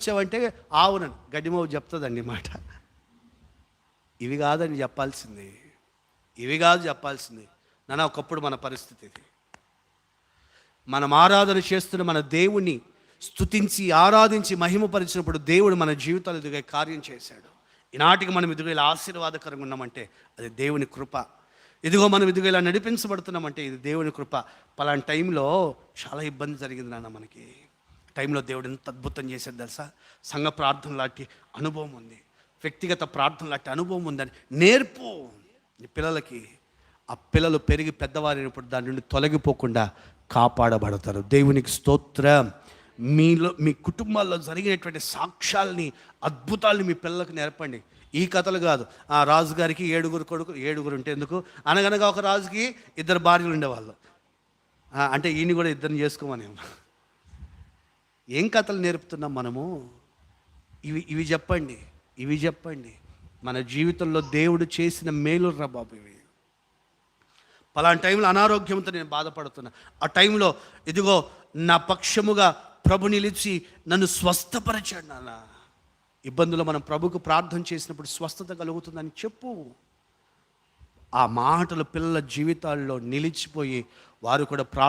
వచ్చావంటే ఆవునని గడ్డిమోవు చెప్తుందండి మాట. ఇవి కాదని చెప్పాల్సింది, ఇవి కాదు చెప్పాల్సింది. నాన్న ఒకప్పుడు మన పరిస్థితి ఇది. మనం ఆరాధన చేస్తున్న మన దేవుణ్ణి స్తుతించి ఆరాధించి మహిమపరిచినప్పుడు దేవుడు మన జీవితాలు ఎదుగే కార్యం చేశాడు. ఈనాటికి మనం ఇదిగో ఇలా ఆశీర్వాదకరంగా ఉన్నామంటే అది దేవుని కృప. ఇదిగో మనం ఇదిగో ఇలా నడిపించబడుతున్నామంటే ఇది దేవుని కృప. పలానా టైంలో చాలా ఇబ్బంది జరిగింది నాన్న మనకి. టైంలో దేవుడు ఎంత అద్భుతం చేసేది తెలుసా. సంఘ ప్రార్థన లాంటి అనుభవం ఉంది, వ్యక్తిగత ప్రార్థన లాంటి అనుభవం ఉందని నేర్పు నీ పిల్లలకి. ఆ పిల్లలు పెరిగి పెద్దవారైనప్పుడు దాని నుండి తొలగిపోకుండా కాపాడబడతారు. దేవునికి స్తోత్రం. మీ కుటుంబాల్లో జరిగినటువంటి సాక్ష్యాలని, అద్భుతాలని మీ పిల్లలకు నేర్పండి. ఈ కథలు కాదు. ఆ రాజుగారికి 7 కొడుకు, 7 ఉంటే ఎందుకు, అనగనగా ఒక రాజుకి 2 భార్యలు ఉండేవాళ్ళు. అంటే ఈయన కూడా 2 చేసుకోమని. ఏం కథలు నేర్పుతున్నాం మనము? ఇవి చెప్పండి, ఇవి చెప్పండి. మన జీవితంలో దేవుడు చేసిన మేలు రా బాబు ఇవి. పలానా టైంలో అనారోగ్యంతో నేను బాధపడుతున్నా, ఆ టైంలో ఇదిగో నా పక్షముగా ప్రభు నిలిచి నన్ను స్వస్థపరిచాడు నాన్న. ఇబ్బందులు మనం ప్రభుకు ప్రార్థన చేసినప్పుడు స్వస్థత కలుగుతుందని చెప్పు. ఆ మాటలు పిల్లల జీవితాల్లో నిలిచిపోయి వారు కూడా ప్రార్థన